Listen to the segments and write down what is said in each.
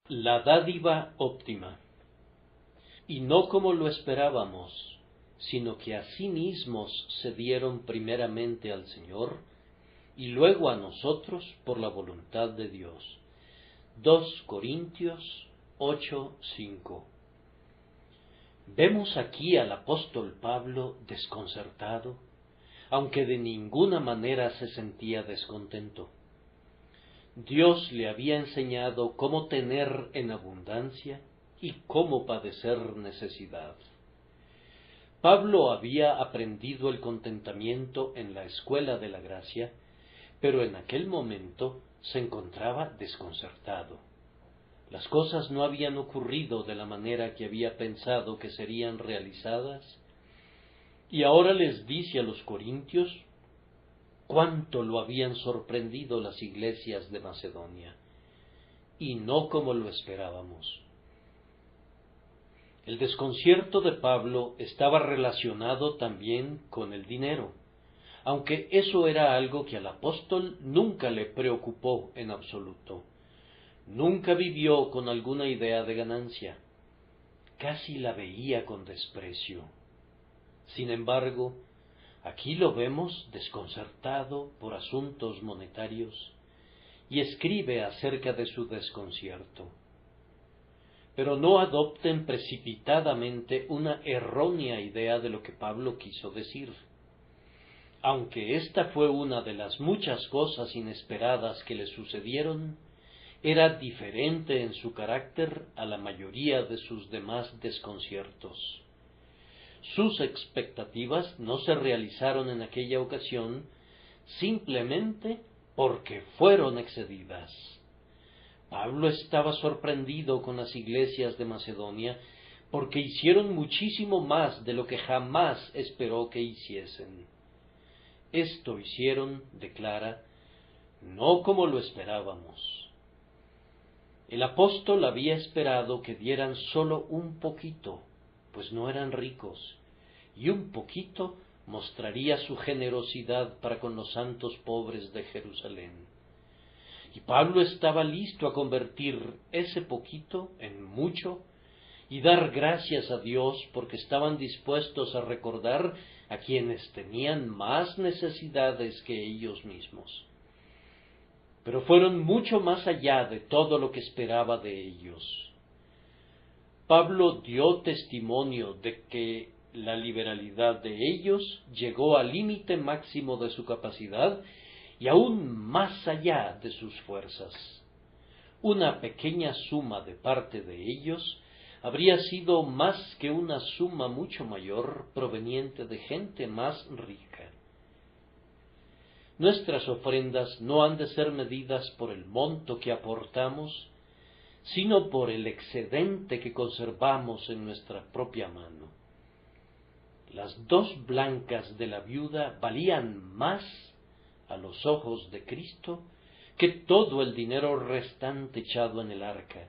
La dádiva óptima. Y no como lo esperábamos, sino que a sí mismos se dieron primeramente al Señor, y luego a nosotros por la voluntad de Dios. 2 Corintios 8:5. Vemos aquí al apóstol Pablo desconcertado, aunque de ninguna manera se sentía descontento. Dios le había enseñado cómo tener en abundancia y cómo padecer necesidad. Pablo había aprendido el contentamiento en la escuela de la gracia, pero en aquel momento se encontraba desconcertado. Las cosas no habían ocurrido de la manera que había pensado que serían realizadas, y ahora les dice a los corintios cuánto lo habían sorprendido las iglesias de Macedonia, y no como lo esperábamos. El desconcierto de Pablo estaba relacionado también con el dinero, aunque eso era algo que al apóstol nunca le preocupó en absoluto. Nunca vivió con alguna idea de ganancia, casi la veía con desprecio. Sin embargo, aquí lo vemos desconcertado por asuntos monetarios y escribe acerca de su desconcierto. Pero no adopten precipitadamente una errónea idea de lo que Pablo quiso decir. Aunque esta fue una de las muchas cosas inesperadas que le sucedieron, era diferente en su carácter a la mayoría de sus demás desconciertos. Sus expectativas no se realizaron en aquella ocasión simplemente porque fueron excedidas. Pablo estaba sorprendido con las iglesias de Macedonia porque hicieron muchísimo más de lo que jamás esperó que hiciesen. Esto hicieron, declara, no como lo esperábamos. El apóstol había esperado que dieran solo un poquito, pues no eran ricos, y un poquito mostraría su generosidad para con los santos pobres de Jerusalén. Y Pablo estaba listo a convertir ese poquito en mucho y dar gracias a Dios porque estaban dispuestos a recordar a quienes tenían más necesidades que ellos mismos. Pero fueron mucho más allá de todo lo que esperaba de ellos. Pablo dio testimonio de que la liberalidad de ellos llegó al límite máximo de su capacidad y aún más allá de sus fuerzas. Una pequeña suma de parte de ellos habría sido más que una suma mucho mayor proveniente de gente más rica. Nuestras ofrendas no han de ser medidas por el monto que aportamos, sino por el excedente que conservamos en nuestra propia mano. Las 2 blancas de la viuda valían más a los ojos de Cristo que todo el dinero restante echado en el arca,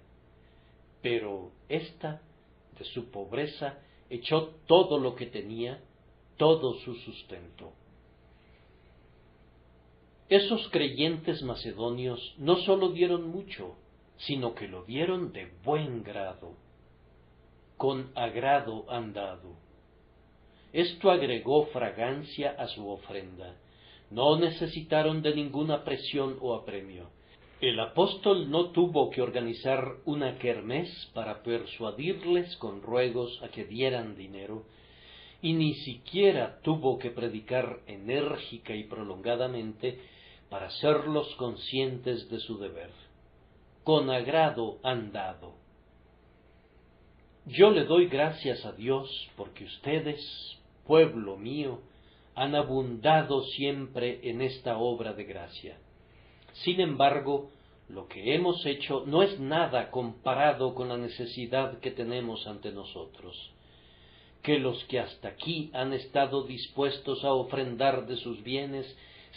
pero ésta, de su pobreza, echó todo lo que tenía, todo su sustento. Esos creyentes macedonios no sólo dieron mucho, sino que lo dieron de buen grado, con agrado han dado. Esto agregó fragancia a su ofrenda. No necesitaron de ninguna presión o apremio. El apóstol no tuvo que organizar una kermés para persuadirles con ruegos a que dieran dinero, y ni siquiera tuvo que predicar enérgica y prolongadamente para hacerlos conscientes de su deber. Con agrado han dado. Yo le doy gracias a Dios porque ustedes, pueblo mío, han abundado siempre en esta obra de gracia. Sin embargo, lo que hemos hecho no es nada comparado con la necesidad que tenemos ante nosotros. Que los que hasta aquí han estado dispuestos a ofrendar de sus bienes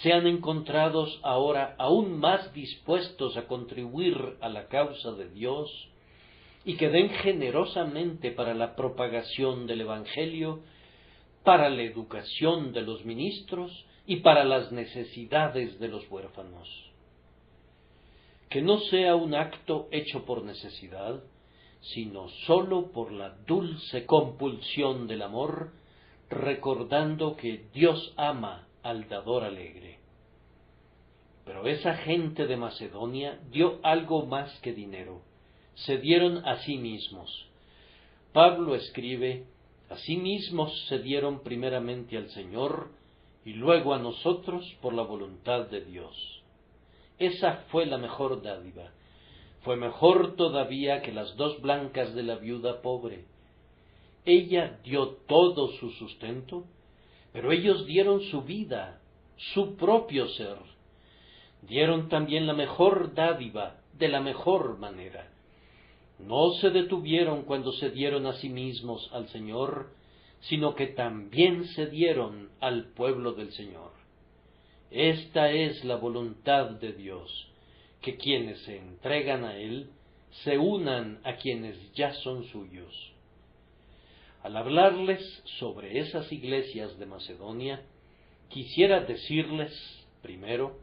sean encontrados ahora aún más dispuestos a contribuir a la causa de Dios y que den generosamente para la propagación del Evangelio, para la educación de los ministros y para las necesidades de los huérfanos. que no sea un acto hecho por necesidad, sino sólo por la dulce compulsión del amor, recordando que Dios ama al dador alegre. Pero esa gente de Macedonia dio algo más que dinero, se dieron a sí mismos. Pablo escribe: a sí mismos se dieron primeramente al Señor y luego a nosotros por la voluntad de Dios. Esa fue la mejor dádiva. Fue mejor todavía que las 2 blancas de la viuda pobre. Ella dio todo su sustento, pero ellos dieron su vida, su propio ser. Dieron también la mejor dádiva, de la mejor manera. No se detuvieron cuando se dieron a sí mismos al Señor, sino que también se dieron al pueblo del Señor. Esta es la voluntad de Dios, que quienes se entregan a Él se unan a quienes ya son suyos. Al hablarles sobre esas iglesias de Macedonia, quisiera decirles, primero,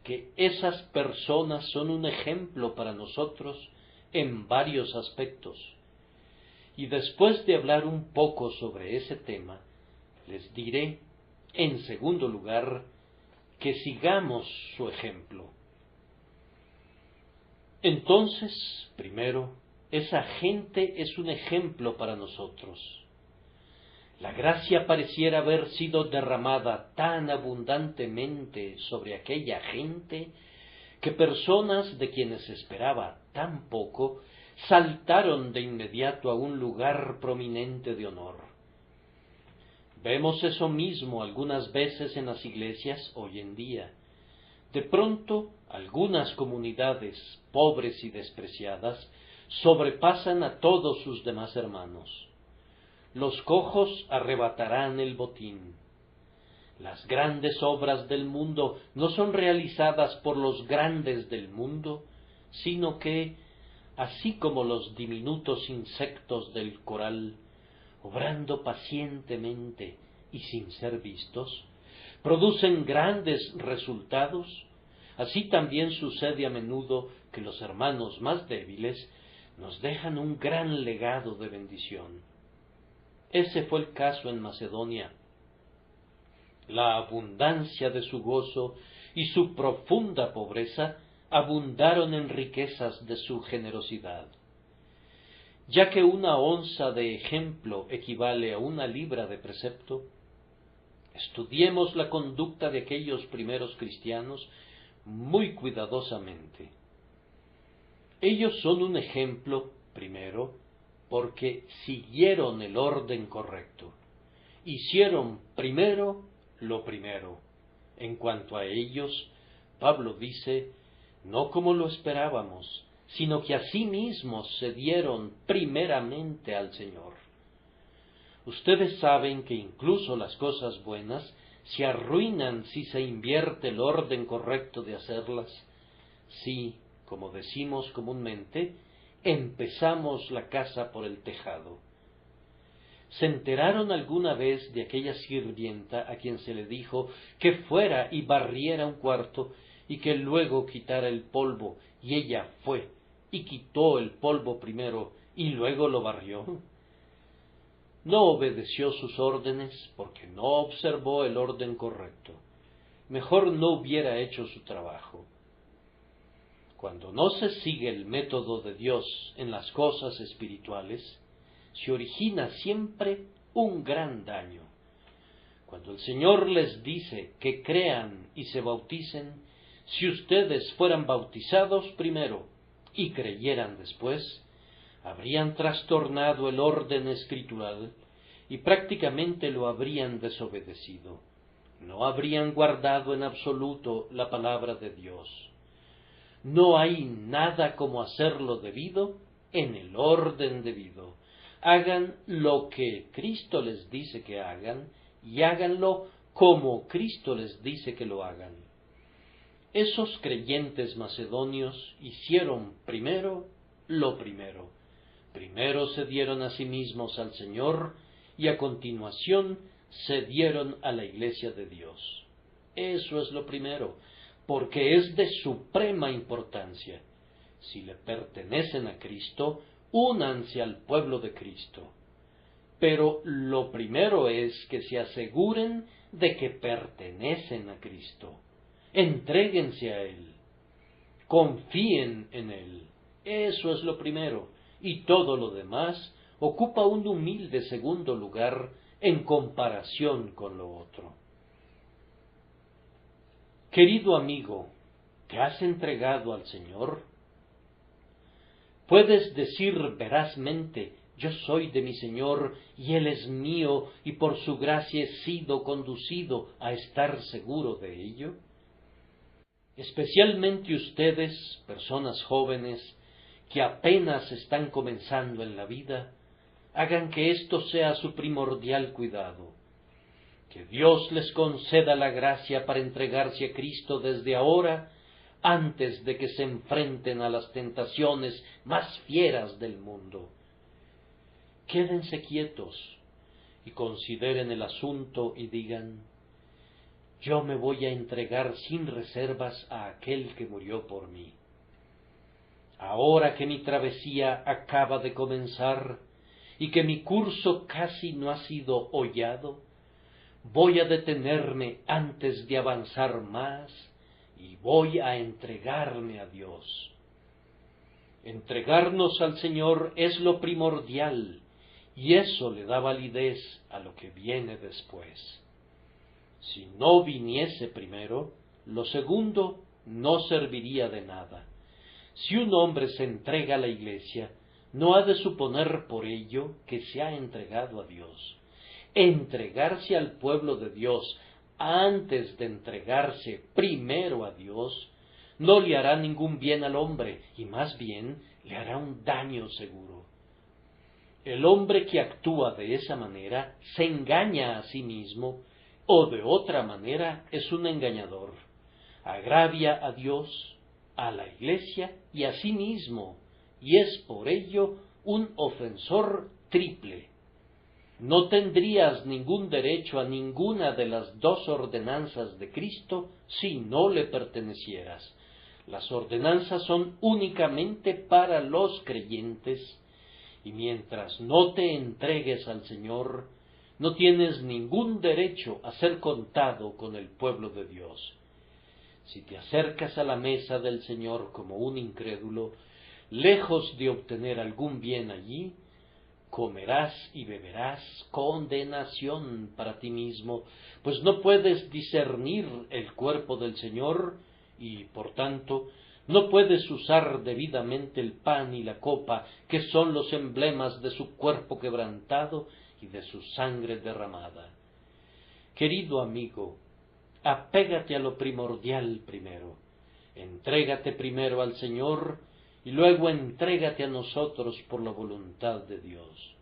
que esas personas son un ejemplo para nosotros en varios aspectos. Y después de hablar un poco sobre ese tema, les diré, en segundo lugar, que sigamos su ejemplo. Entonces, primero, esa gente es un ejemplo para nosotros. La gracia pareciera haber sido derramada tan abundantemente sobre aquella gente que personas de quienes se esperaba tan poco saltaron de inmediato a un lugar prominente de honor. Vemos eso mismo algunas veces en las iglesias hoy en día. De pronto, algunas comunidades pobres y despreciadas sobrepasan a todos sus demás hermanos. Los cojos arrebatarán el botín. Las grandes obras del mundo no son realizadas por los grandes del mundo, sino que, así como los diminutos insectos del coral, obrando pacientemente y sin ser vistos, producen grandes resultados, así también sucede a menudo que los hermanos más débiles nos dejan un gran legado de bendición. Ese fue el caso en Macedonia. La abundancia de su gozo y su profunda pobreza abundaron en riquezas de su generosidad. Ya que 1 onza de ejemplo equivale a 1 libra de precepto, estudiemos la conducta de aquellos primeros cristianos muy cuidadosamente. Ellos son un ejemplo, primero, porque siguieron el orden correcto. Hicieron primero lo primero. En cuanto a ellos, Pablo dice, no como lo esperábamos, sino que a sí mismos se dieron primeramente al Señor. Ustedes saben que incluso las cosas buenas se arruinan si se invierte el orden correcto de hacerlas. Si, como decimos comúnmente, empezamos la casa por el tejado. ¿Se enteraron alguna vez de aquella sirvienta a quien se le dijo que fuera y barriera un cuarto y que luego quitara el polvo, y ella fue y quitó el polvo primero y luego lo barrió? No obedeció sus órdenes porque no observó el orden correcto. Mejor no hubiera hecho su trabajo. Cuando no se sigue el método de Dios en las cosas espirituales, se origina siempre un gran daño. Cuando el Señor les dice que crean y se bauticen, si ustedes fueran bautizados primero y creyeran después, habrían trastornado el orden escritural y prácticamente lo habrían desobedecido. No habrían guardado en absoluto la palabra de Dios. No hay nada como hacerlo debido en el orden debido. Hagan lo que Cristo les dice que hagan y háganlo como Cristo les dice que lo hagan. Esos creyentes macedonios hicieron primero lo primero. Primero se dieron a sí mismos al Señor y a continuación se dieron a la iglesia de Dios. Eso es lo primero, porque es de suprema importancia. Si le pertenecen a Cristo, únanse al pueblo de Cristo. Pero lo primero es que se aseguren de que pertenecen a Cristo. Entréguense a Él. Confíen en Él. Eso es lo primero. Y todo lo demás ocupa un humilde segundo lugar en comparación con lo otro. Querido amigo, ¿te has entregado al Señor? Puedes decir verazmente: yo soy de mi Señor y Él es mío, y por su gracia he sido conducido a estar seguro de ello. Especialmente ustedes, personas jóvenes, que apenas están comenzando en la vida, hagan que esto sea su primordial cuidado. Que Dios les conceda la gracia para entregarse a Cristo desde ahora, antes de que se enfrenten a las tentaciones más fieras del mundo. Quédense quietos y consideren el asunto y digan: yo me voy a entregar sin reservas a aquel que murió por mí. Ahora que mi travesía acaba de comenzar y que mi curso casi no ha sido hollado, voy a detenerme antes de avanzar más y voy a entregarme a Dios. Entregarnos al Señor es lo primordial, y eso le da validez a lo que viene después. Si no viniese primero, lo segundo no serviría de nada. Si un hombre se entrega a la Iglesia, no ha de suponer por ello que se ha entregado a Dios. Entregarse al pueblo de Dios antes de entregarse primero a Dios no le hará ningún bien al hombre, y más bien le hará un daño seguro. El hombre que actúa de esa manera se engaña a sí mismo, o de otra manera es un engañador. Agravia a Dios, a la Iglesia y a sí mismo, y es por ello un ofensor triple. No tendrías ningún derecho a ninguna de las dos ordenanzas de Cristo si no le pertenecieras. Las ordenanzas son únicamente para los creyentes, y mientras no te entregues al Señor, no tienes ningún derecho a ser contado con el pueblo de Dios. Si te acercas a la mesa del Señor como un incrédulo, lejos de obtener algún bien allí, comerás y beberás condenación para ti mismo, pues no puedes discernir el cuerpo del Señor y, por tanto, no puedes usar debidamente el pan y la copa, que son los emblemas de su cuerpo quebrantado y de su sangre derramada. Querido amigo, apégate a lo primordial primero. Entrégate primero al Señor y luego entrégate a nosotros por la voluntad de Dios.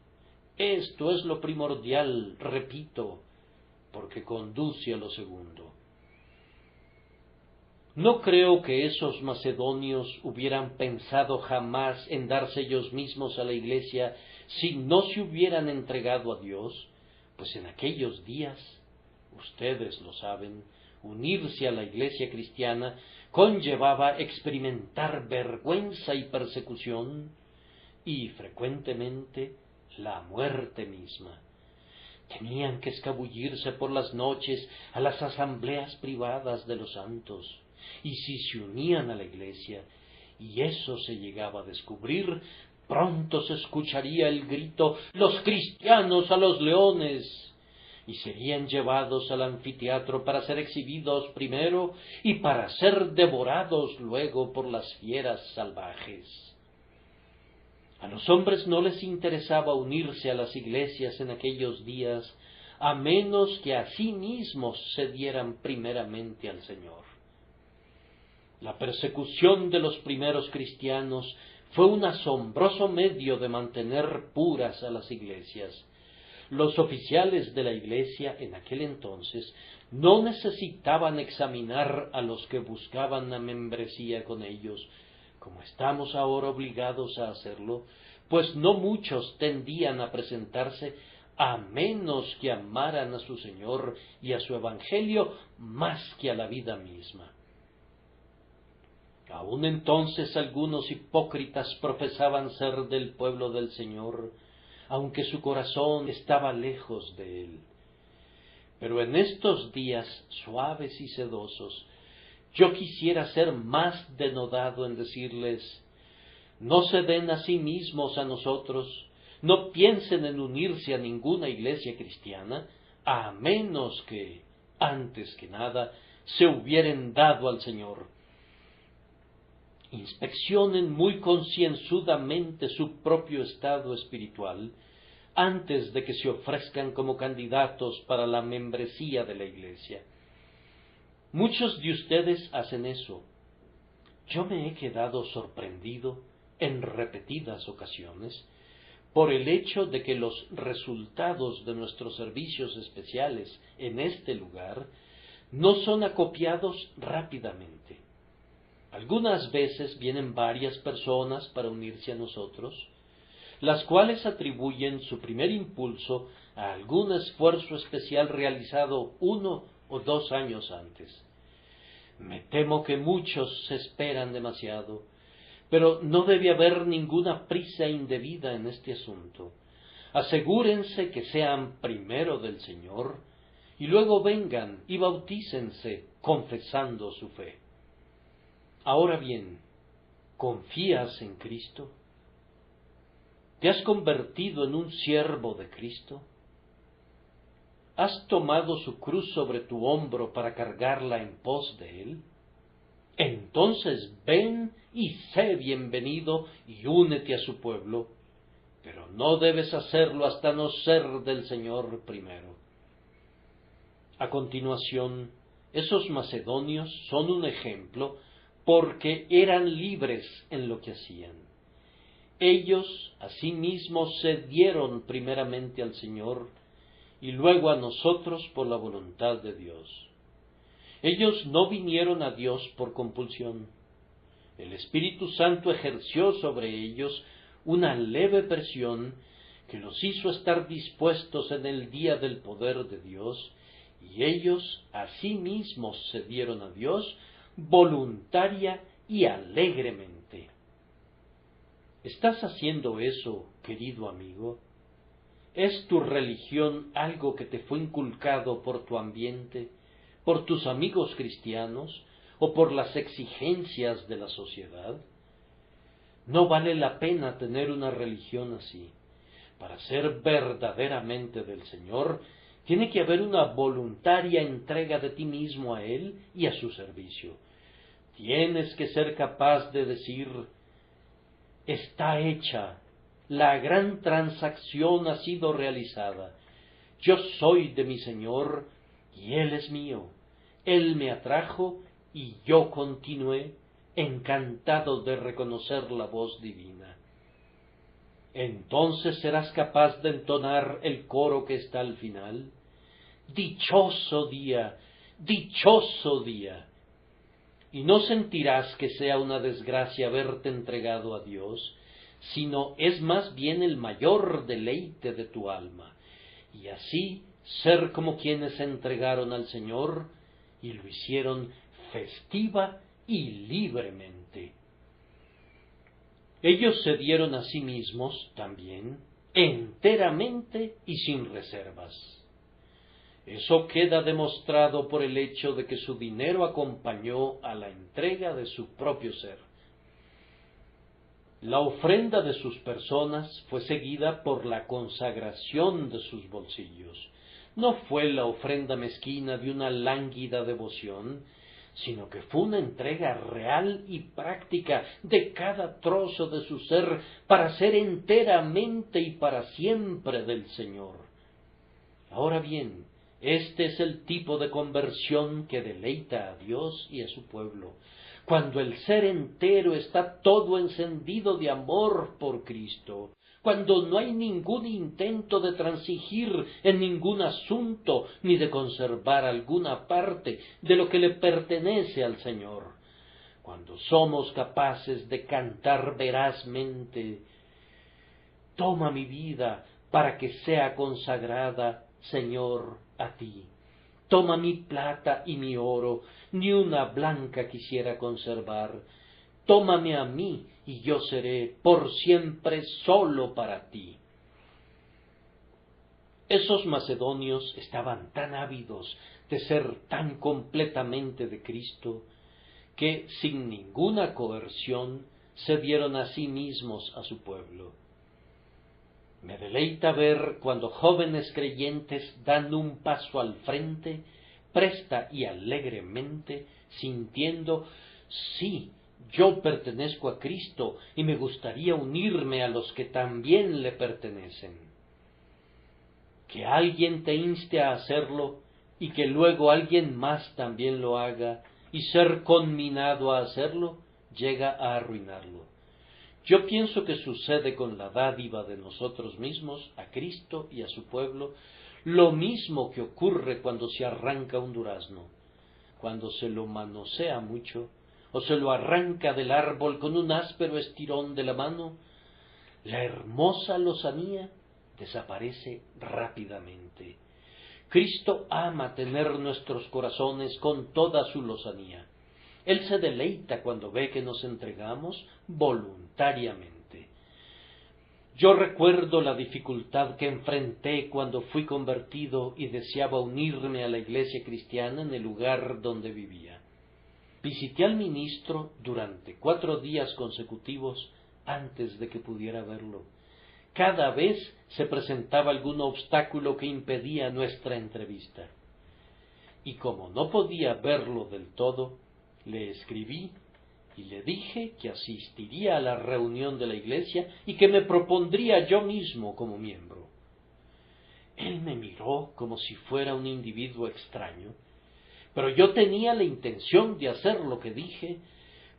Esto es lo primordial, repito, porque conduce a lo segundo. No creo que esos macedonios hubieran pensado jamás en darse ellos mismos a la Iglesia si no se hubieran entregado a Dios, pues en aquellos días, ustedes lo saben, unirse a la Iglesia cristiana conllevaba experimentar vergüenza y persecución, y frecuentemente la muerte misma. Tenían que escabullirse por las noches a las asambleas privadas de los santos, y si se unían a la Iglesia, y eso se llegaba a descubrir, pronto se escucharía el grito: ¡los cristianos a los leones!, y serían llevados al anfiteatro para ser exhibidos primero y para ser devorados luego por las fieras salvajes. A los hombres no les interesaba unirse a las iglesias en aquellos días, a menos que a sí mismos se dieran primeramente al Señor. La persecución de los primeros cristianos fue un asombroso medio de mantener puras a las iglesias. Los oficiales de la Iglesia en aquel entonces no necesitaban examinar a los que buscaban la membresía con ellos, como estamos ahora obligados a hacerlo, pues no muchos tendían a presentarse a menos que amaran a su Señor y a su Evangelio más que a la vida misma. Aun entonces algunos hipócritas profesaban ser del pueblo del Señor, aunque su corazón estaba lejos de él. Pero en estos días suaves y sedosos, yo quisiera ser más denodado en decirles: no se den a sí mismos a nosotros, no piensen en unirse a ninguna iglesia cristiana, a menos que, antes que nada, se hubieren dado al Señor. Inspeccionen muy concienzudamente su propio estado espiritual antes de que se ofrezcan como candidatos para la membresía de la iglesia. Muchos de ustedes hacen eso. Yo me he quedado sorprendido en repetidas ocasiones por el hecho de que los resultados de nuestros servicios especiales en este lugar no son acopiados rápidamente. Algunas veces vienen varias personas para unirse a nosotros, las cuales atribuyen su primer impulso a algún esfuerzo especial realizado 1 o 2 años antes. Me temo que muchos se esperan demasiado, pero no debe haber ninguna prisa indebida en este asunto. Asegúrense que sean primero del Señor, y luego vengan y bautícense confesando su fe. Ahora bien, ¿confías en Cristo? ¿Te has convertido en un siervo de Cristo? ¿Has tomado su cruz sobre tu hombro para cargarla en pos de Él? Entonces ven y sé bienvenido y únete a su pueblo, pero no debes hacerlo hasta no ser del Señor primero. A continuación, esos macedonios son un ejemplo porque eran libres en lo que hacían. Ellos asimismo se dieron primeramente al Señor y luego a nosotros por la voluntad de Dios. Ellos no vinieron a Dios por compulsión. El Espíritu Santo ejerció sobre ellos una leve presión que los hizo estar dispuestos en el día del poder de Dios, y ellos asimismo se dieron a Dios voluntaria y alegremente. ¿Estás haciendo eso, querido amigo? ¿Es tu religión algo que te fue inculcado por tu ambiente, por tus amigos cristianos o por las exigencias de la sociedad? No vale la pena tener una religión así. Para ser verdaderamente del Señor, tiene que haber una voluntaria entrega de ti mismo a Él y a su servicio. Tienes que ser capaz de decir: está hecha, la gran transacción ha sido realizada, yo soy de mi Señor y Él es mío, Él me atrajo y yo continué encantado de reconocer la voz divina. Entonces serás capaz de entonar el coro que está al final: dichoso día, dichoso día. Y no sentirás que sea una desgracia haberte entregado a Dios, sino es más bien el mayor deleite de tu alma, y así ser como quienes se entregaron al Señor y lo hicieron festiva y libremente. Ellos se dieron a sí mismos también enteramente y sin reservas. Eso queda demostrado por el hecho de que su dinero acompañó a la entrega de su propio ser. La ofrenda de sus personas fue seguida por la consagración de sus bolsillos. No fue la ofrenda mezquina de una lánguida devoción, sino que fue una entrega real y práctica de cada trozo de su ser para ser enteramente y para siempre del Señor. Ahora bien, este es el tipo de conversión que deleita a Dios y a su pueblo, cuando el ser entero está todo encendido de amor por Cristo, cuando no hay ningún intento de transigir en ningún asunto ni de conservar alguna parte de lo que le pertenece al Señor, cuando somos capaces de cantar verazmente: toma mi vida para que sea consagrada, Señor, a ti. Toma mi plata y mi oro, ni una blanca quisiera conservar. tómame a mí, y yo seré por siempre solo para ti. Esos macedonios estaban tan ávidos de ser tan completamente de Cristo, que sin ninguna coerción se dieron a sí mismos a su pueblo. Me deleita ver cuando jóvenes creyentes dan un paso al frente, presta y alegremente, sintiendo, sí, yo pertenezco a Cristo y me gustaría unirme a los que también le pertenecen. Que alguien te inste a hacerlo y que luego alguien más también lo haga y ser conminado a hacerlo, llega a arruinarlo. Yo pienso que sucede con la dádiva de nosotros mismos, a Cristo y a su pueblo, lo mismo que ocurre cuando se arranca un durazno. Cuando se lo manosea mucho, o se lo arranca del árbol con un áspero estirón de la mano, la hermosa lozanía desaparece rápidamente. Cristo ama tener nuestros corazones con toda su lozanía. Él se deleita cuando ve que nos entregamos voluntariamente. Yo recuerdo la dificultad que enfrenté cuando fui convertido y deseaba unirme a la iglesia cristiana en el lugar donde vivía. Visité al ministro durante 4 días consecutivos antes de que pudiera verlo. Cada vez se presentaba algún obstáculo que impedía nuestra entrevista. Y como no podía verlo del todo, le escribí y le dije que asistiría a la reunión de la iglesia y que me propondría yo mismo como miembro. Él me miró como si fuera un individuo extraño, pero yo tenía la intención de hacer lo que dije,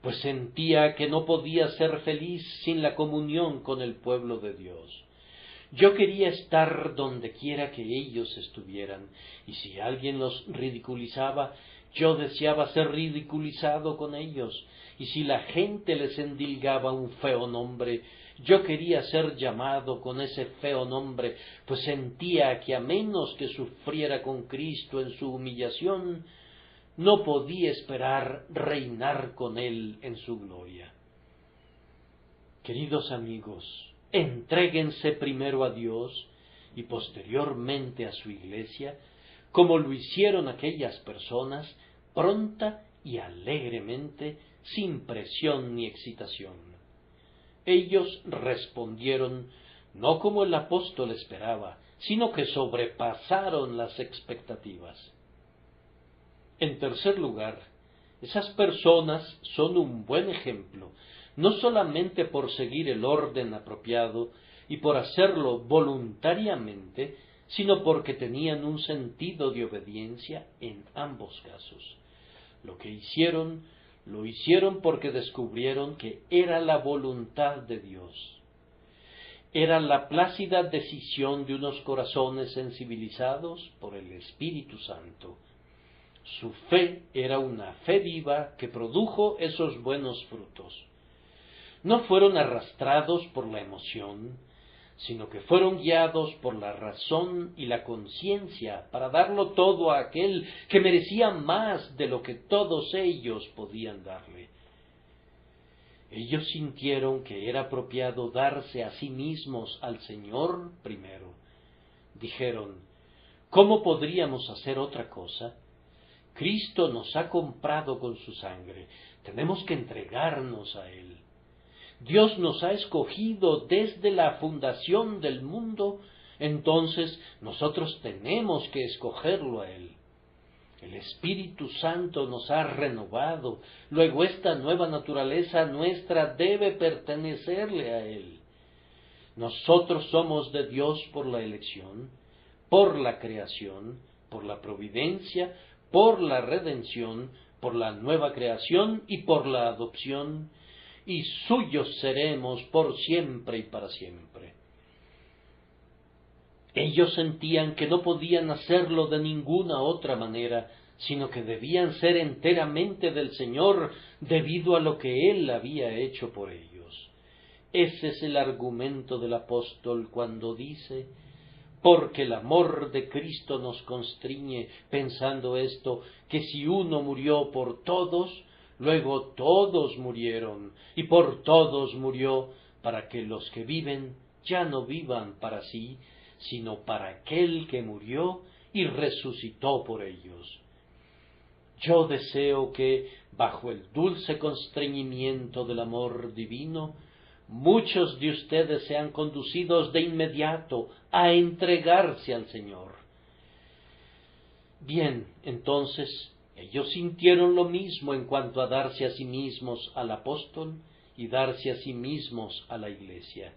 pues sentía que no podía ser feliz sin la comunión con el pueblo de Dios. Yo quería estar donde quiera que ellos estuvieran, y si alguien los ridiculizaba, yo deseaba ser ridiculizado con ellos, y si la gente les endilgaba un feo nombre, yo quería ser llamado con ese feo nombre, pues sentía que a menos que sufriera con Cristo en su humillación, no podía esperar reinar con Él en su gloria. Queridos amigos, entréguense primero a Dios y posteriormente a su iglesia, como lo hicieron aquellas personas, pronta y alegremente, sin presión ni excitación. Ellos respondieron no como el apóstol esperaba, sino que sobrepasaron las expectativas. En tercer lugar, esas personas son un buen ejemplo, no solamente por seguir el orden apropiado y por hacerlo voluntariamente, sino porque tenían un sentido de obediencia en ambos casos. Lo que hicieron, lo hicieron porque descubrieron que era la voluntad de Dios. Era la plácida decisión de unos corazones sensibilizados por el Espíritu Santo. Su fe era una fe viva que produjo esos buenos frutos. No fueron arrastrados por la emoción, sino que fueron guiados por la razón y la conciencia para darlo todo a aquel que merecía más de lo que todos ellos podían darle. Ellos sintieron que era apropiado darse a sí mismos al Señor primero. Dijeron, ¿cómo podríamos hacer otra cosa? Cristo nos ha comprado con su sangre, tenemos que entregarnos a Él. Dios nos ha escogido desde la fundación del mundo, entonces nosotros tenemos que escogerlo a Él. El Espíritu Santo nos ha renovado, luego esta nueva naturaleza nuestra debe pertenecerle a Él. Nosotros somos de Dios por la elección, por la creación, por la providencia, por la redención, por la nueva creación y por la adopción, y suyos seremos por siempre y para siempre. Ellos sentían que no podían hacerlo de ninguna otra manera, sino que debían ser enteramente del Señor debido a lo que Él había hecho por ellos. Ese es el argumento del apóstol cuando dice, porque el amor de Cristo nos constriñe, pensando esto, que si uno murió por todos, Luego todos murieron, y por todos murió, para que los que viven ya no vivan para sí, sino para aquel que murió y resucitó por ellos. Yo deseo que, bajo el dulce constreñimiento del amor divino, muchos de ustedes sean conducidos de inmediato a entregarse al Señor. Bien, entonces, ellos sintieron lo mismo en cuanto a darse a sí mismos al apóstol y darse a sí mismos a la iglesia.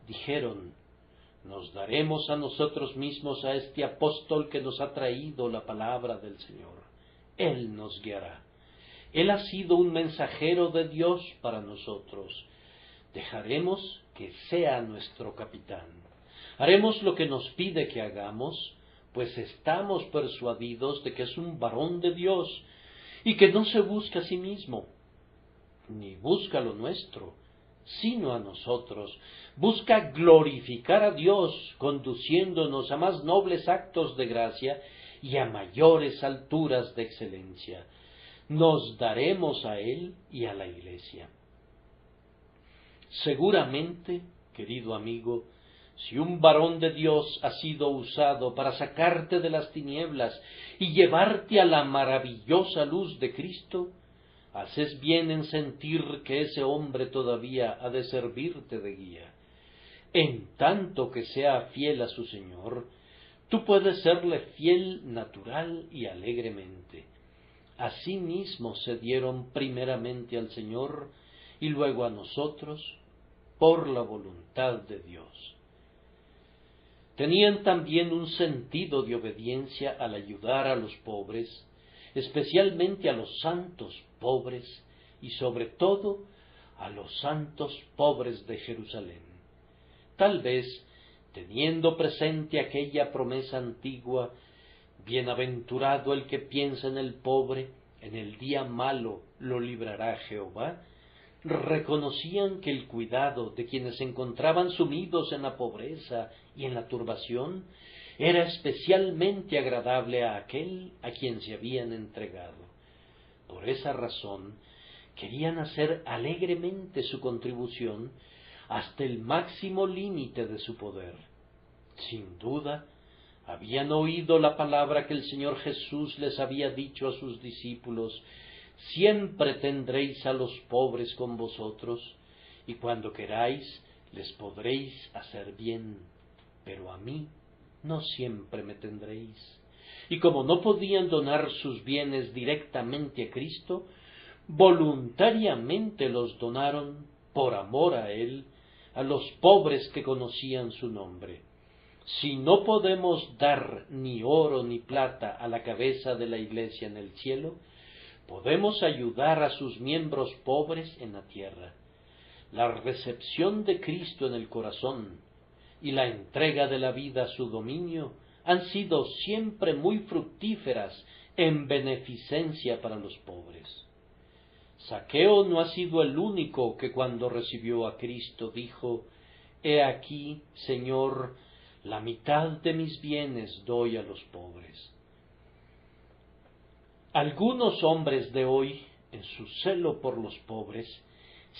Dijeron: nos daremos a nosotros mismos a este apóstol que nos ha traído la palabra del Señor. Él nos guiará. Él ha sido un mensajero de Dios para nosotros. Dejaremos que sea nuestro capitán. Haremos lo que nos pide que hagamos, pues estamos persuadidos de que es un varón de Dios y que no se busca a sí mismo, ni busca lo nuestro, sino a nosotros. Busca glorificar a Dios, conduciéndonos a más nobles actos de gracia y a mayores alturas de excelencia. Nos daremos a Él y a la Iglesia. Seguramente, querido amigo, si un varón de Dios ha sido usado para sacarte de las tinieblas y llevarte a la maravillosa luz de Cristo, haces bien en sentir que ese hombre todavía ha de servirte de guía. En tanto que sea fiel a su Señor, tú puedes serle fiel natural y alegremente. Asimismo se dieron primeramente al Señor y luego a nosotros por la voluntad de Dios. Tenían también un sentido de obediencia al ayudar a los pobres, especialmente a los santos pobres y sobre todo a los santos pobres de Jerusalén. Tal vez, teniendo presente aquella promesa antigua: bienaventurado el que piensa en el pobre, en el día malo lo librará Jehová, reconocían que el cuidado de quienes se encontraban sumidos en la pobreza y en la turbación era especialmente agradable a aquel a quien se habían entregado. Por esa razón, querían hacer alegremente su contribución hasta el máximo límite de su poder. Sin duda, habían oído la palabra que el Señor Jesús les había dicho a sus discípulos: siempre tendréis a los pobres con vosotros, y cuando queráis les podréis hacer bien, pero a mí no siempre me tendréis. Y como no podían donar sus bienes directamente a Cristo, voluntariamente los donaron por amor a Él, a los pobres que conocían su nombre. Si no podemos dar ni oro ni plata a la cabeza de la Iglesia en el cielo, podemos ayudar a sus miembros pobres en la tierra. La recepción de Cristo en el corazón y la entrega de la vida a su dominio han sido siempre muy fructíferas en beneficencia para los pobres. Zaqueo no ha sido el único que cuando recibió a Cristo dijo: he aquí, Señor, la mitad de mis bienes doy a los pobres. Algunos hombres de hoy, en su celo por los pobres,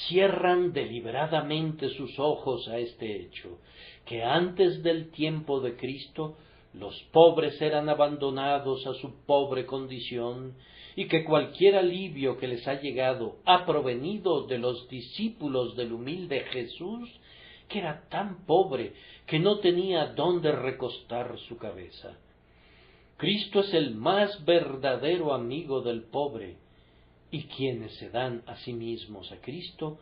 cierran deliberadamente sus ojos a este hecho, que antes del tiempo de Cristo los pobres eran abandonados a su pobre condición, y que cualquier alivio que les ha llegado ha provenido de los discípulos del humilde Jesús, que era tan pobre que no tenía dónde recostar su cabeza. Cristo es el más verdadero amigo del pobre, y quienes se dan a sí mismos a Cristo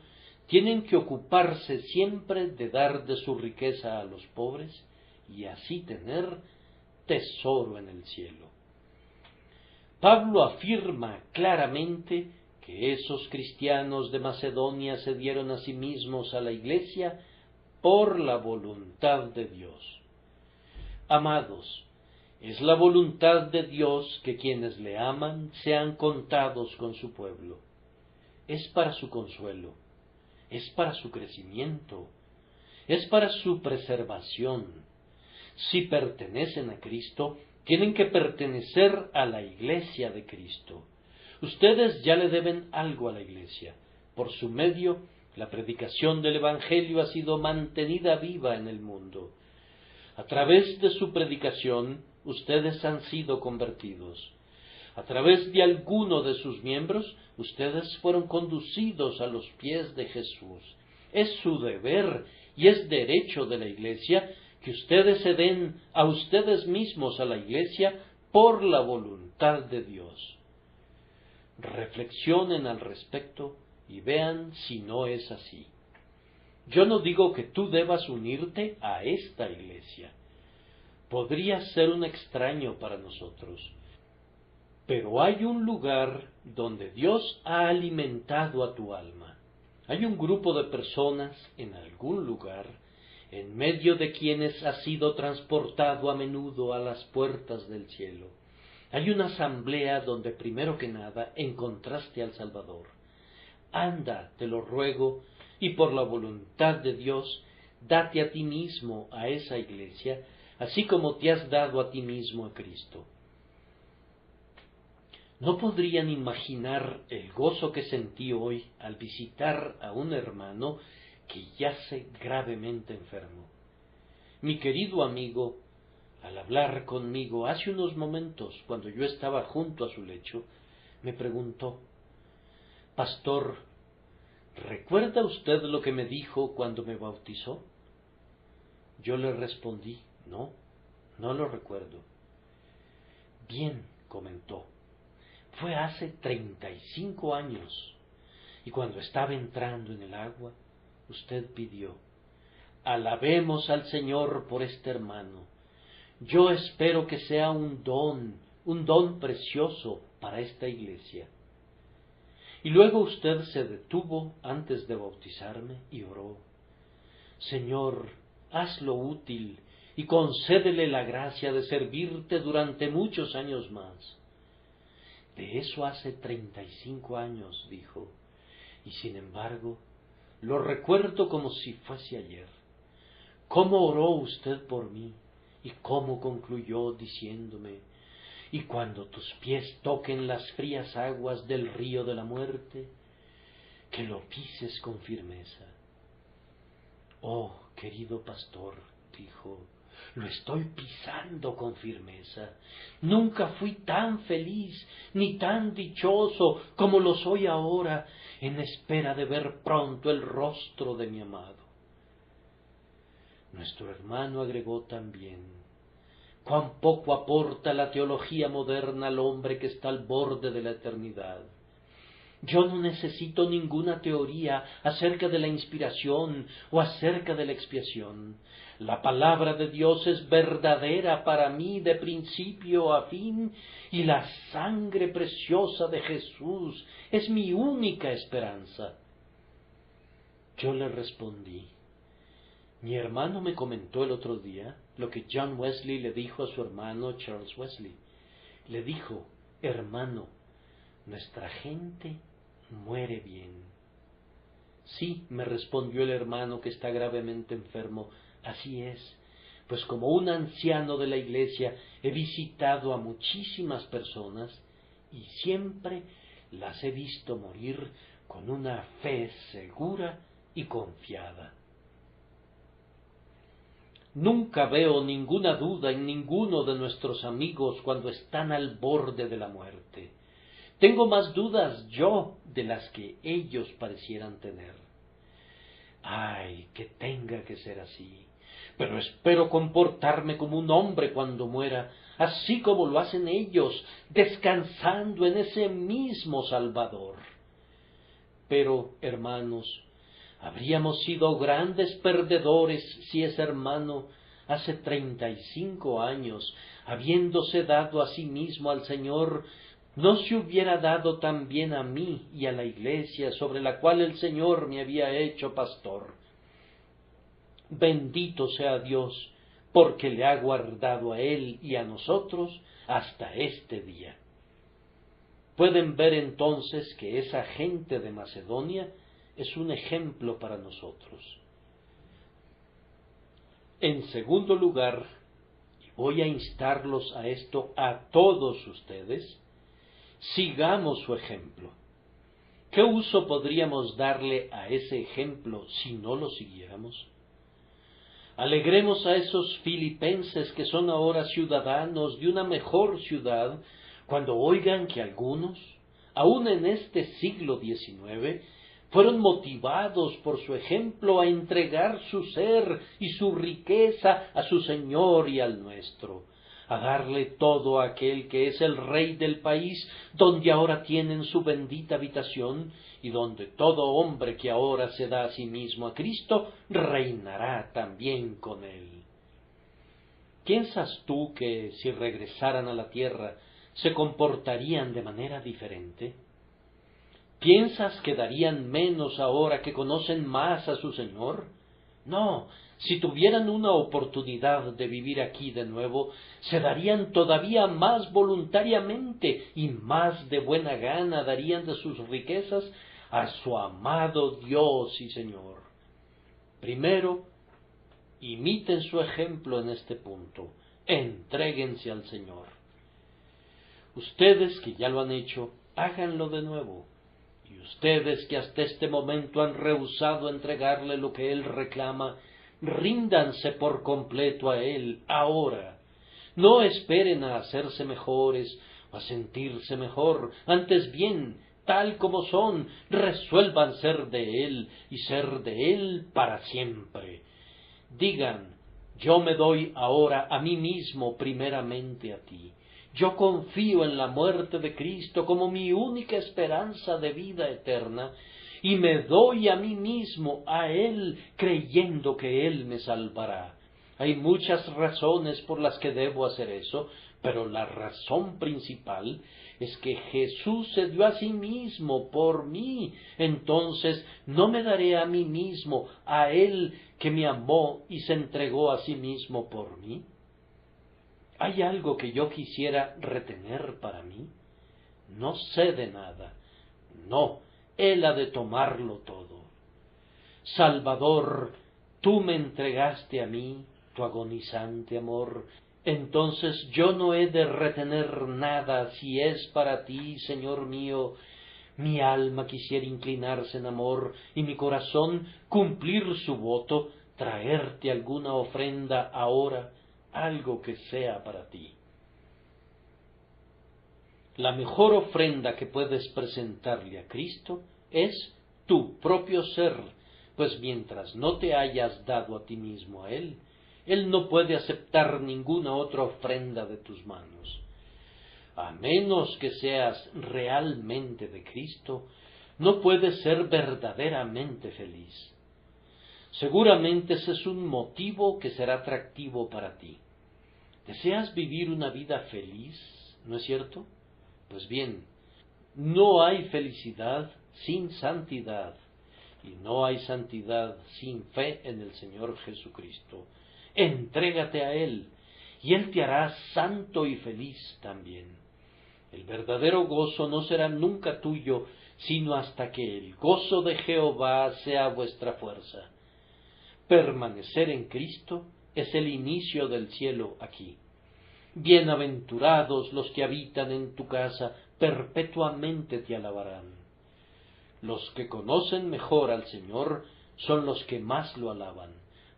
tienen que ocuparse siempre de dar de su riqueza a los pobres y así tener tesoro en el cielo. Pablo afirma claramente que esos cristianos de Macedonia se dieron a sí mismos a la Iglesia por la voluntad de Dios. Amados, es la voluntad de Dios que quienes le aman sean contados con su pueblo. Es para su consuelo, es para su crecimiento, es para su preservación. Si pertenecen a Cristo, tienen que pertenecer a la Iglesia de Cristo. Ustedes ya le deben algo a la Iglesia. Por su medio, la predicación del Evangelio ha sido mantenida viva en el mundo. A través de su predicación, ustedes han sido convertidos. A través de alguno de sus miembros, ustedes fueron conducidos a los pies de Jesús. Es su deber y es derecho de la Iglesia que ustedes se den a ustedes mismos a la Iglesia por la voluntad de Dios. Reflexionen al respecto y vean si no es así. Yo no digo que tú debas unirte a esta Iglesia. Podrías ser un extraño para nosotros. Pero hay un lugar donde Dios ha alimentado a tu alma. Hay un grupo de personas en algún lugar, en medio de quienes has sido transportado a menudo a las puertas del cielo. Hay una asamblea donde primero que nada encontraste al Salvador. Anda, te lo ruego, y por la voluntad de Dios, date a ti mismo a esa iglesia, así como te has dado a ti mismo a Cristo. No podrían imaginar el gozo que sentí hoy al visitar a un hermano que yace gravemente enfermo. Mi querido amigo, al hablar conmigo hace unos momentos, cuando yo estaba junto a su lecho, me preguntó: Pastor, ¿recuerda usted lo que me dijo cuando me bautizó? Yo le respondí: no lo recuerdo. Bien, comentó, fue hace 35 años, y cuando estaba entrando en el agua, usted pidió: alabemos al Señor por este hermano. Yo espero que sea un don precioso para esta iglesia. Y luego usted se detuvo antes de bautizarme y oró: Señor, hazlo útil y concédele la gracia de servirte durante muchos años más. De eso hace 35 años, dijo, y sin embargo, lo recuerdo como si fuese ayer. ¿Cómo oró usted por mí? ¿Y cómo concluyó diciéndome: y cuando tus pies toquen las frías aguas del río de la muerte, que lo pises con firmeza? Oh, querido pastor, dijo, lo estoy pisando con firmeza. Nunca fui tan feliz ni tan dichoso como lo soy ahora, en espera de ver pronto el rostro de mi amado. Nuestro hermano agregó también: cuán poco aporta la teología moderna al hombre que está al borde de la eternidad. Yo no necesito ninguna teoría acerca de la inspiración o acerca de la expiación. La palabra de Dios es verdadera para mí de principio a fin, y la sangre preciosa de Jesús es mi única esperanza. Yo le respondí: mi hermano me comentó el otro día lo que John Wesley le dijo a su hermano Charles Wesley. Le dijo: hermano, nuestra gente muere bien. Sí, me respondió el hermano que está gravemente enfermo, así es, pues como un anciano de la iglesia he visitado a muchísimas personas y siempre las he visto morir con una fe segura y confiada. Nunca veo ninguna duda en ninguno de nuestros amigos cuando están al borde de la muerte. Tengo más dudas yo de las que ellos parecieran tener. Ay, que tenga que ser así, pero espero comportarme como un hombre cuando muera, así como lo hacen ellos, descansando en ese mismo Salvador. Pero, hermanos, habríamos sido grandes perdedores si ese hermano, hace 35 años, habiéndose dado a sí mismo al Señor, no se hubiera dado también a mí y a la iglesia sobre la cual el Señor me había hecho pastor. Bendito sea Dios, porque le ha guardado a él y a nosotros hasta este día. Pueden ver entonces que esa gente de Macedonia es un ejemplo para nosotros. En segundo lugar, y voy a instarlos a esto a todos ustedes, sigamos su ejemplo. ¿Qué uso podríamos darle a ese ejemplo si no lo siguiéramos? Alegremos a esos filipenses que son ahora ciudadanos de una mejor ciudad, cuando oigan que algunos, aun en este siglo XIX, fueron motivados por su ejemplo a entregar su ser y su riqueza a su Señor y al nuestro, a darle todo a aquel que es el Rey del país, donde ahora tienen su bendita habitación, y donde todo hombre que ahora se da a sí mismo a Cristo, reinará también con él. ¿Piensas tú que si regresaran a la tierra, se comportarían de manera diferente? ¿Piensas que darían menos ahora que conocen más a su Señor? No, si tuvieran una oportunidad de vivir aquí de nuevo, se darían todavía más voluntariamente y más de buena gana darían de sus riquezas a su amado Dios y Señor. Primero, imiten su ejemplo en este punto, entréguense al Señor. Ustedes que ya lo han hecho, háganlo de nuevo. Y ustedes que hasta este momento han rehusado entregarle lo que Él reclama, ríndanse por completo a Él ahora. No esperen a hacerse mejores o a sentirse mejor, antes bien, tal como son, resuelvan ser de Él y ser de Él para siempre. Digan, yo me doy ahora a mí mismo primeramente a ti. Yo confío en la muerte de Cristo como mi única esperanza de vida eterna, y me doy a mí mismo a Él creyendo que Él me salvará. Hay muchas razones por las que debo hacer eso, pero la razón principal es que Jesús se dio a sí mismo por mí. Entonces no me daré a mí mismo, a Él que me amó y se entregó a sí mismo por mí. ¿Hay algo que yo quisiera retener para mí? No sé de nada. No, Él ha de tomarlo todo. Salvador, tú me entregaste a mí tu agonizante amor. Entonces yo no he de retener nada si es para ti, Señor mío. Mi alma quisiera inclinarse en amor y mi corazón cumplir su voto, traerte alguna ofrenda ahora, algo que sea para ti. La mejor ofrenda que puedes presentarle a Cristo es tu propio ser, pues mientras no te hayas dado a ti mismo a Él, Él no puede aceptar ninguna otra ofrenda de tus manos. A menos que seas realmente de Cristo, no puedes ser verdaderamente feliz. Seguramente ese es un motivo que será atractivo para ti. ¿Deseas vivir una vida feliz, no es cierto? Pues bien, no hay felicidad sin santidad, y no hay santidad sin fe en el Señor Jesucristo. Entrégate a Él, y Él te hará santo y feliz también. El verdadero gozo no será nunca tuyo, sino hasta que el gozo de Jehová sea vuestra fuerza. Permanecer en Cristo es el inicio del cielo aquí. Bienaventurados los que habitan en tu casa, perpetuamente te alabarán. Los que conocen mejor al Señor son los que más lo alaban.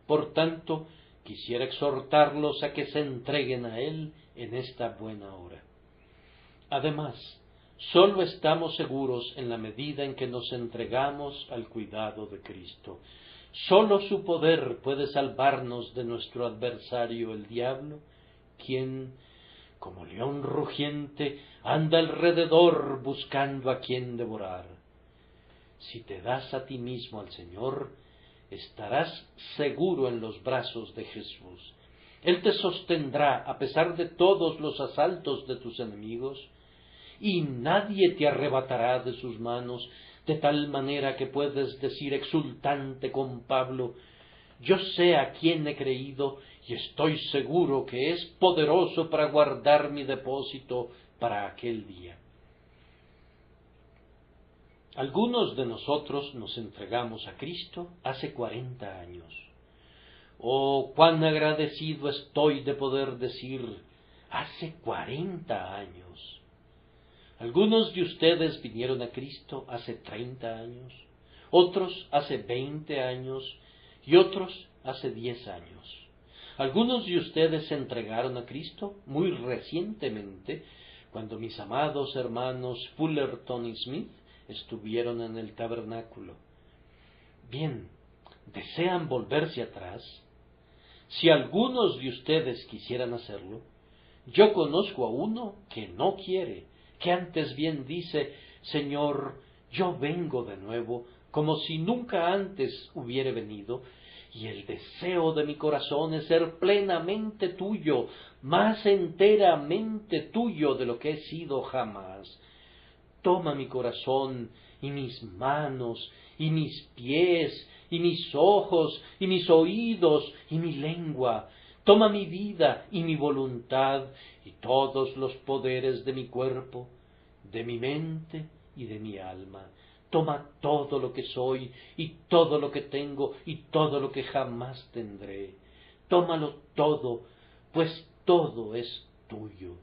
Por tanto, quisiera exhortarlos a que se entreguen a Él en esta buena hora. Además, sólo estamos seguros en la medida en que nos entregamos al cuidado de Cristo. Sólo su poder puede salvarnos de nuestro adversario, el diablo, quien, como león rugiente, anda alrededor buscando a quien devorar. Si te das a ti mismo al Señor, estarás seguro en los brazos de Jesús. Él te sostendrá a pesar de todos los asaltos de tus enemigos, y nadie te arrebatará de sus manos, de tal manera que puedes decir exultante con Pablo: yo sé a quién he creído y estoy seguro que es poderoso para guardar mi depósito para aquel día. Algunos de nosotros nos entregamos a Cristo hace 40 años. Oh, cuán agradecido estoy de poder decir, hace 40 años. Algunos de ustedes vinieron a Cristo hace 30 años, otros hace 20 años y otros hace 10 años. Algunos de ustedes se entregaron a Cristo muy recientemente, cuando mis amados hermanos Fullerton y Smith estuvieron en el tabernáculo. Bien, ¿desean volverse atrás? Si algunos de ustedes quisieran hacerlo, yo conozco a uno que no quiere, que antes bien dice: Señor, yo vengo de nuevo, como si nunca antes hubiere venido, y el deseo de mi corazón es ser plenamente tuyo, más enteramente tuyo de lo que he sido jamás. Toma mi corazón, y mis manos, y mis pies, y mis ojos, y mis oídos, y mi lengua. Toma mi vida y mi voluntad, y todos los poderes de mi cuerpo, de mi mente y de mi alma. Toma todo lo que soy, y todo lo que tengo, y todo lo que jamás tendré. Tómalo todo, pues todo es tuyo.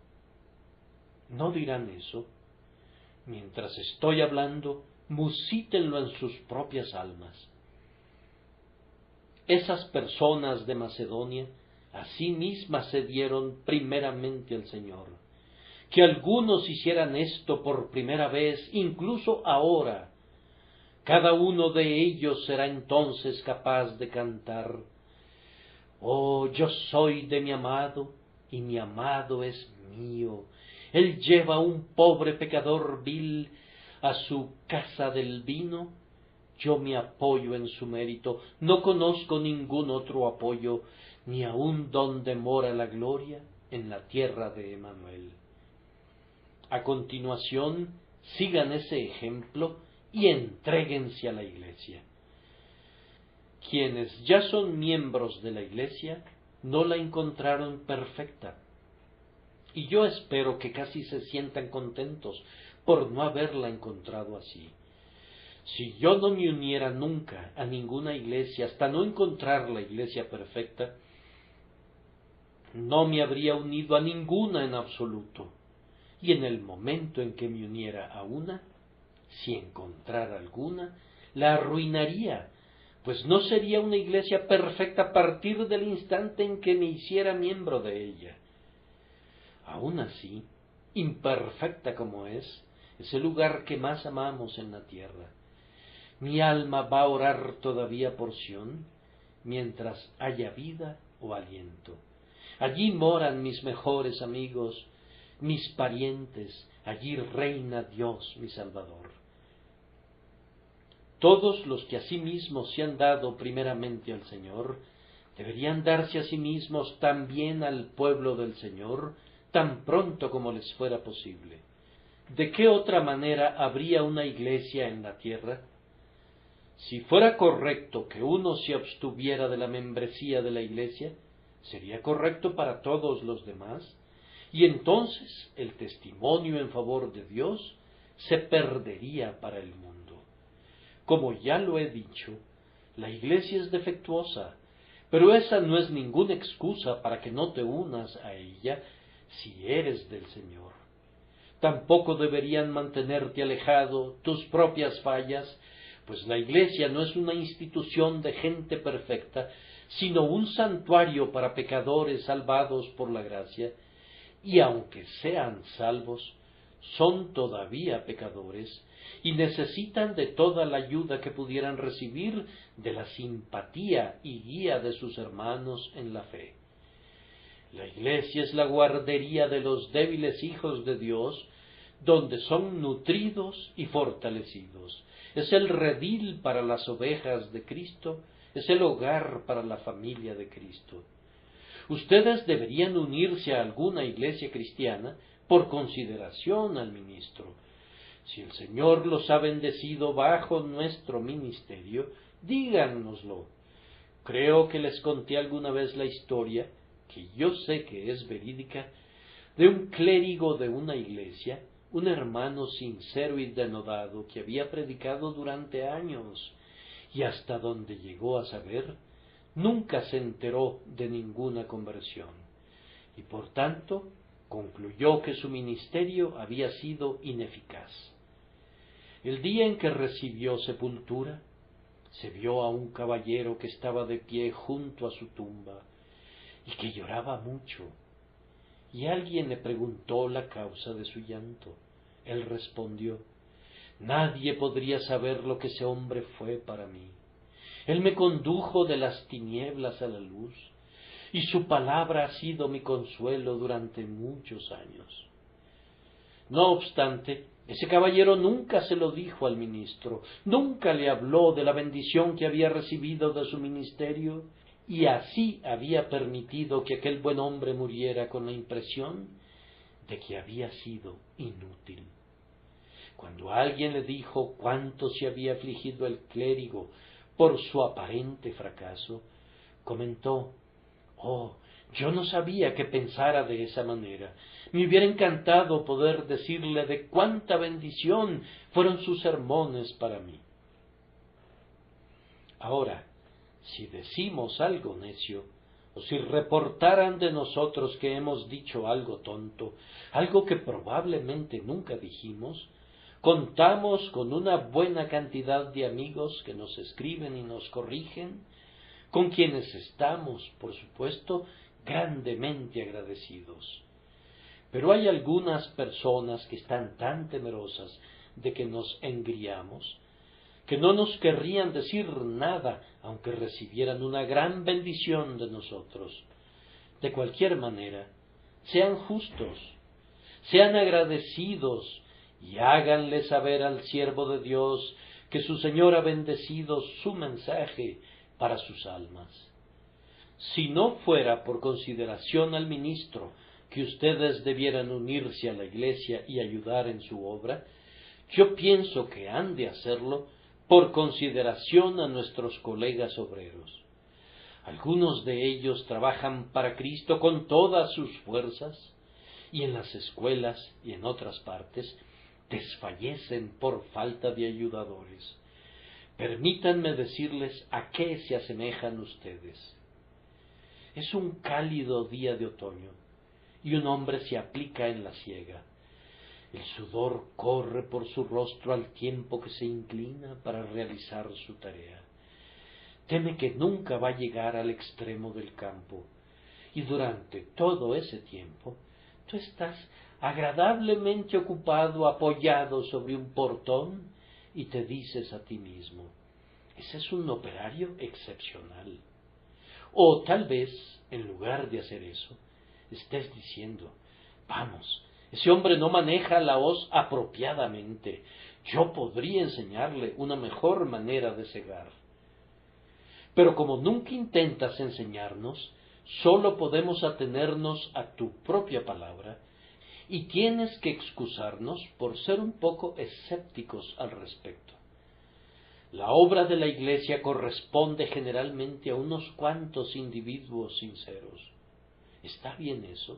¿No dirán eso? Mientras estoy hablando, musítenlo en sus propias almas. Esas personas de Macedonia a sí mismas se dieron primeramente al Señor. Que algunos hicieran esto por primera vez, incluso ahora, cada uno de ellos será entonces capaz de cantar: Oh, yo soy de mi amado, y mi amado es mío. Él lleva a un pobre pecador vil a su casa del vino. Yo me apoyo en su mérito, no conozco ningún otro apoyo, ni aun donde mora la gloria, en la tierra de Emmanuel. A continuación, sigan ese ejemplo y entréguense a la Iglesia. Quienes ya son miembros de la Iglesia no la encontraron perfecta, y yo espero que casi se sientan contentos por no haberla encontrado así. Si yo no me uniera nunca a ninguna iglesia hasta no encontrar la iglesia perfecta, no me habría unido a ninguna en absoluto, y en el momento en que me uniera a una, si encontrara alguna, la arruinaría, pues no sería una iglesia perfecta a partir del instante en que me hiciera miembro de ella. Aun así, imperfecta como es el lugar que más amamos en la tierra. Mi alma va a orar todavía por Sión, mientras haya vida o aliento. Allí moran mis mejores amigos, mis parientes, allí reina Dios mi Salvador. Todos los que a sí mismos se han dado primeramente al Señor, deberían darse a sí mismos también al pueblo del Señor, tan pronto como les fuera posible. ¿De qué otra manera habría una iglesia en la tierra? Si fuera correcto que uno se abstuviera de la membresía de la iglesia, sería correcto para todos los demás, y entonces el testimonio en favor de Dios se perdería para el mundo. Como ya lo he dicho, la iglesia es defectuosa, pero esa no es ninguna excusa para que no te unas a ella si eres del Señor. Tampoco deberían mantenerte alejado tus propias fallas, pues la iglesia no es una institución de gente perfecta, sino un santuario para pecadores salvados por la gracia, y aunque sean salvos, son todavía pecadores, y necesitan de toda la ayuda que pudieran recibir de la simpatía y guía de sus hermanos en la fe. La iglesia es la guardería de los débiles hijos de Dios, donde son nutridos y fortalecidos. Es el redil para las ovejas de Cristo, es el hogar para la familia de Cristo. Ustedes deberían unirse a alguna iglesia cristiana por consideración al ministro. Si el Señor los ha bendecido bajo nuestro ministerio, díganoslo. Creo que les conté alguna vez la historia, que yo sé que es verídica, de un clérigo de una iglesia, un hermano sincero y denodado que había predicado durante años, y hasta donde llegó a saber, nunca se enteró de ninguna conversión, y por tanto concluyó que su ministerio había sido ineficaz. El día en que recibió sepultura, se vio a un caballero que estaba de pie junto a su tumba y que lloraba mucho, y alguien le preguntó la causa de su llanto. Él respondió: «Nadie podría saber lo que ese hombre fue para mí. Él me condujo de las tinieblas a la luz, y su palabra ha sido mi consuelo durante muchos años». No obstante, ese caballero nunca se lo dijo al ministro, nunca le habló de la bendición que había recibido de su ministerio, y así había permitido que aquel buen hombre muriera con la impresión de que había sido inútil. Cuando alguien le dijo cuánto se había afligido el clérigo por su aparente fracaso, comentó: «Oh, yo no sabía que pensara de esa manera. Me hubiera encantado poder decirle de cuánta bendición fueron sus sermones para mí». Ahora, si decimos algo necio, o si reportaran de nosotros que hemos dicho algo tonto, algo que probablemente nunca dijimos, contamos con una buena cantidad de amigos que nos escriben y nos corrigen, con quienes estamos, por supuesto, grandemente agradecidos. Pero hay algunas personas que están tan temerosas de que nos engriamos, que no nos querrían decir nada, aunque recibieran una gran bendición de nosotros. De cualquier manera, sean justos, sean agradecidos, y háganle saber al siervo de Dios que su Señor ha bendecido su mensaje para sus almas. Si no fuera por consideración al ministro que ustedes debieran unirse a la Iglesia y ayudar en su obra, yo pienso que han de hacerlo por consideración a nuestros colegas obreros. Algunos de ellos trabajan para Cristo con todas sus fuerzas, y en las escuelas y en otras partes desfallecen por falta de ayudadores. Permítanme decirles a qué se asemejan ustedes. Es un cálido día de otoño, y un hombre se aplica en la siega. El sudor corre por su rostro al tiempo que se inclina para realizar su tarea. Teme que nunca va a llegar al extremo del campo, y durante todo ese tiempo tú estás agradablemente ocupado, apoyado sobre un portón, y te dices a ti mismo: «Ese es un operario excepcional». O tal vez, en lugar de hacer eso, estés diciendo: «Vamos, ese hombre no maneja la hoz apropiadamente. Yo podría enseñarle una mejor manera de segar». Pero como nunca intentas enseñarnos, sólo podemos atenernos a tu propia palabra, y tienes que excusarnos por ser un poco escépticos al respecto. La obra de la Iglesia corresponde generalmente a unos cuantos individuos sinceros. ¿Está bien eso?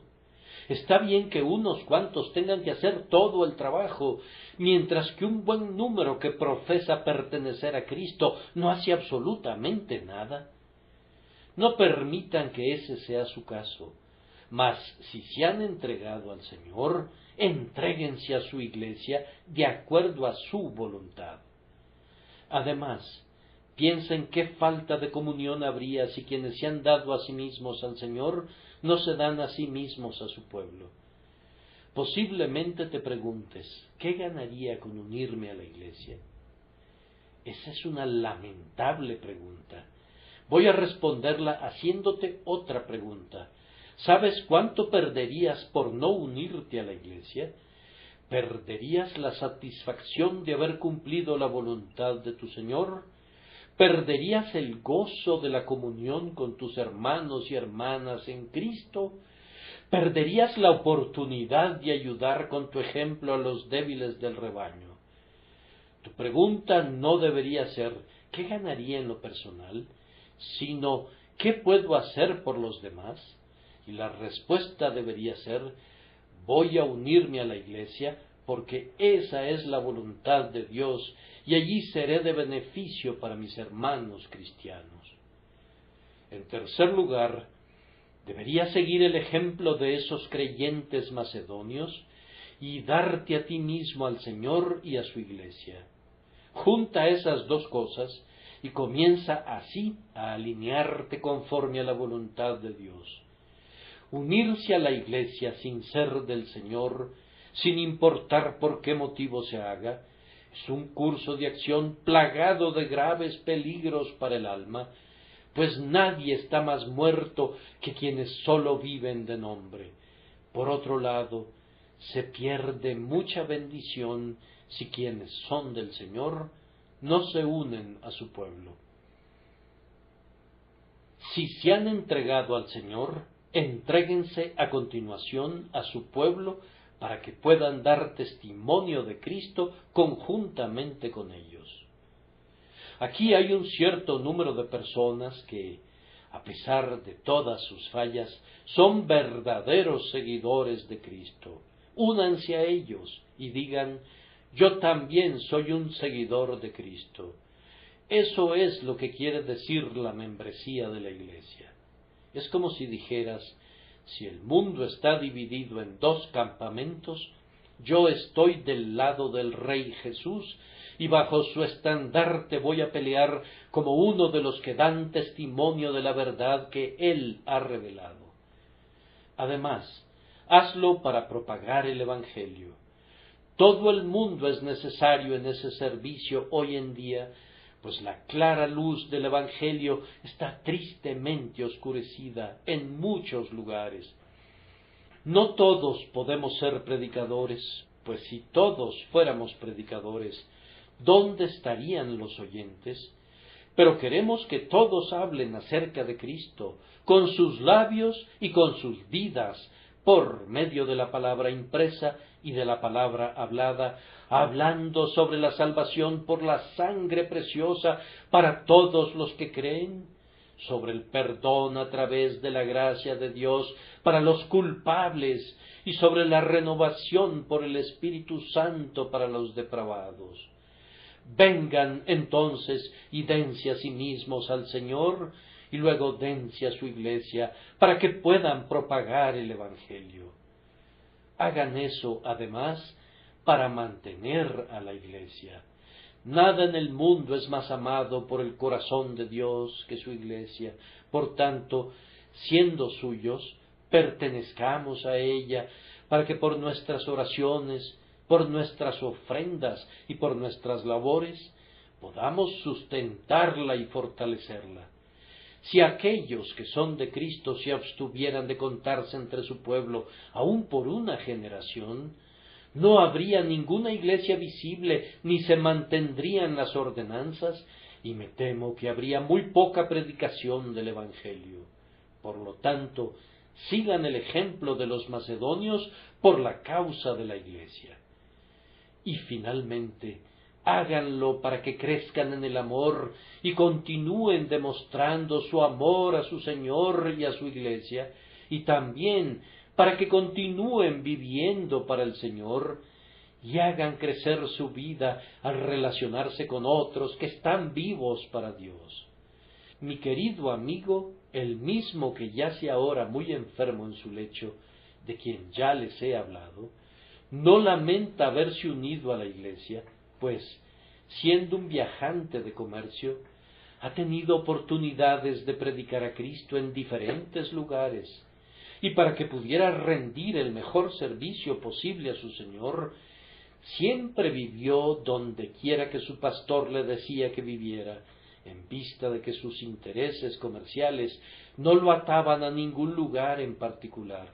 Está bien que unos cuantos tengan que hacer todo el trabajo, mientras que un buen número que profesa pertenecer a Cristo no hace absolutamente nada. No permitan que ese sea su caso, mas si se han entregado al Señor, entréguense a su Iglesia de acuerdo a su voluntad. Además, piensen qué falta de comunión habría si quienes se han dado a sí mismos al Señor no se dan a sí mismos a su pueblo. Posiblemente te preguntes: ¿qué ganaría con unirme a la Iglesia? Esa es una lamentable pregunta. Voy a responderla haciéndote otra pregunta. ¿Sabes cuánto perderías por no unirte a la Iglesia? ¿Perderías la satisfacción de haber cumplido la voluntad de tu Señor? ¿Perderías el gozo de la comunión con tus hermanos y hermanas en Cristo? ¿Perderías la oportunidad de ayudar con tu ejemplo a los débiles del rebaño? Tu pregunta no debería ser ¿qué ganaría en lo personal?, sino ¿qué puedo hacer por los demás? Y la respuesta debería ser: voy a unirme a la Iglesia porque esa es la voluntad de Dios, y allí seré de beneficio para mis hermanos cristianos. En tercer lugar, Deberías seguir el ejemplo de esos creyentes macedonios y darte a ti mismo al Señor y a su Iglesia. Junta esas dos cosas y comienza así a alinearte conforme a la voluntad de Dios. Unirse a la Iglesia sin ser del Señor, sin importar por qué motivo se haga, es un curso de acción plagado de graves peligros para el alma, pues nadie está más muerto que quienes sólo viven de nombre. Por otro lado, se pierde mucha bendición si quienes son del Señor no se unen a su pueblo. Si se han entregado al Señor, entréguense a continuación a su pueblo para que puedan dar testimonio de Cristo conjuntamente con ellos. Aquí hay un cierto número de personas que, a pesar de todas sus fallas, son verdaderos seguidores de Cristo. Únanse a ellos y digan: yo también soy un seguidor de Cristo. Eso es lo que quiere decir la membresía de la Iglesia. Es como si dijeras: si el mundo está dividido en dos campamentos, yo estoy del lado del Rey Jesús y bajo su estandarte voy a pelear como uno de los que dan testimonio de la verdad que Él ha revelado. Además, hazlo para propagar el Evangelio. Todo el mundo es necesario en ese servicio hoy en día, pues la clara luz del Evangelio está tristemente oscurecida en muchos lugares. No todos podemos ser predicadores, pues si todos fuéramos predicadores, ¿dónde estarían los oyentes? Pero queremos que todos hablen acerca de Cristo, con sus labios y con sus vidas, por medio de la palabra impresa y de la palabra hablada, hablando sobre la salvación por la sangre preciosa para todos los que creen, sobre el perdón a través de la gracia de Dios para los culpables y sobre la renovación por el Espíritu Santo para los depravados. Vengan entonces y dense a sí mismos al Señor y luego dense a su Iglesia para que puedan propagar el Evangelio. Hagan eso, además, para mantener a la Iglesia. Nada en el mundo es más amado por el corazón de Dios que su Iglesia. Por tanto, siendo suyos, pertenezcamos a ella para que por nuestras oraciones, por nuestras ofrendas y por nuestras labores podamos sustentarla y fortalecerla. Si aquellos que son de Cristo se abstuvieran de contarse entre su pueblo aun por una generación, no habría ninguna iglesia visible ni se mantendrían las ordenanzas, y me temo que habría muy poca predicación del Evangelio. Por lo tanto, sigan el ejemplo de los macedonios por la causa de la Iglesia. Y finalmente, háganlo para que crezcan en el amor y continúen demostrando su amor a su Señor y a su Iglesia, y también para que continúen viviendo para el Señor y hagan crecer su vida al relacionarse con otros que están vivos para Dios. Mi querido amigo, el mismo que yace ahora muy enfermo en su lecho, de quien ya les he hablado, no lamenta haberse unido a la Iglesia, pues, siendo un viajante de comercio, ha tenido oportunidades de predicar a Cristo en diferentes lugares, y para que pudiera rendir el mejor servicio posible a su Señor, siempre vivió donde quiera que su pastor le decía que viviera, en vista de que sus intereses comerciales no lo ataban a ningún lugar en particular.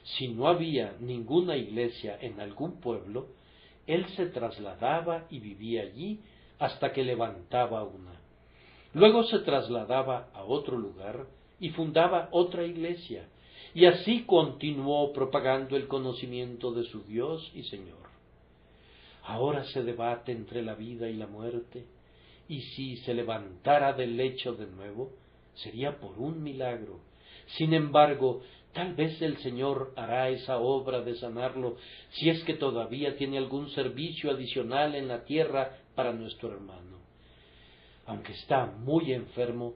Si no había ninguna iglesia en algún pueblo, él se trasladaba y vivía allí hasta que levantaba una. Luego se trasladaba a otro lugar y fundaba otra iglesia, y así continuó propagando el conocimiento de su Dios y Señor. Ahora se debate entre la vida y la muerte, y si se levantara del lecho de nuevo, sería por un milagro. Sin embargo, tal vez el Señor hará esa obra de sanarlo, si es que todavía tiene algún servicio adicional en la tierra para nuestro hermano. Aunque está muy enfermo,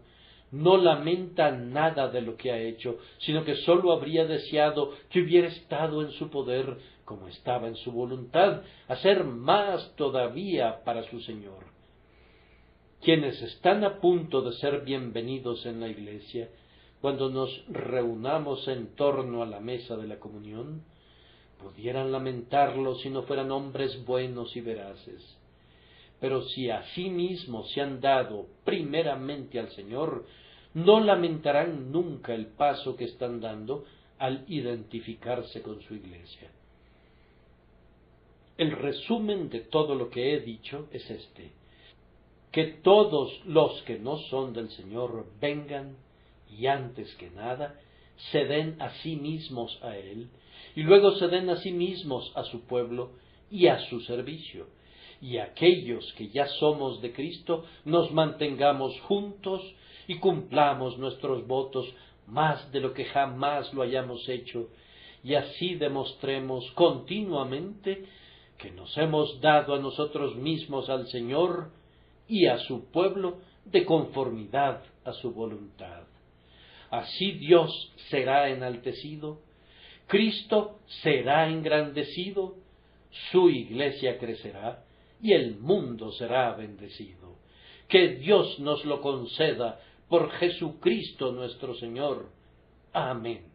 no lamenta nada de lo que ha hecho, sino que sólo habría deseado que hubiera estado en su poder, como estaba en su voluntad, hacer más todavía para su Señor. Quienes están a punto de ser bienvenidos en la iglesia, cuando nos reunamos en torno a la mesa de la comunión, pudieran lamentarlo si no fueran hombres buenos y veraces. Pero si a sí mismos se han dado primeramente al Señor, no lamentarán nunca el paso que están dando al identificarse con su iglesia. El resumen de todo lo que he dicho es este: que todos los que no son del Señor vengan y antes que nada se den a sí mismos a Él, y luego se den a sí mismos a su pueblo y a su servicio. Y aquellos que ya somos de Cristo nos mantengamos juntos y cumplamos nuestros votos más de lo que jamás lo hayamos hecho, y así demostremos continuamente que nos hemos dado a nosotros mismos al Señor y a su pueblo de conformidad a su voluntad. Así Dios será enaltecido, Cristo será engrandecido, su iglesia crecerá y el mundo será bendecido. Que Dios nos lo conceda por Jesucristo nuestro Señor. Amén.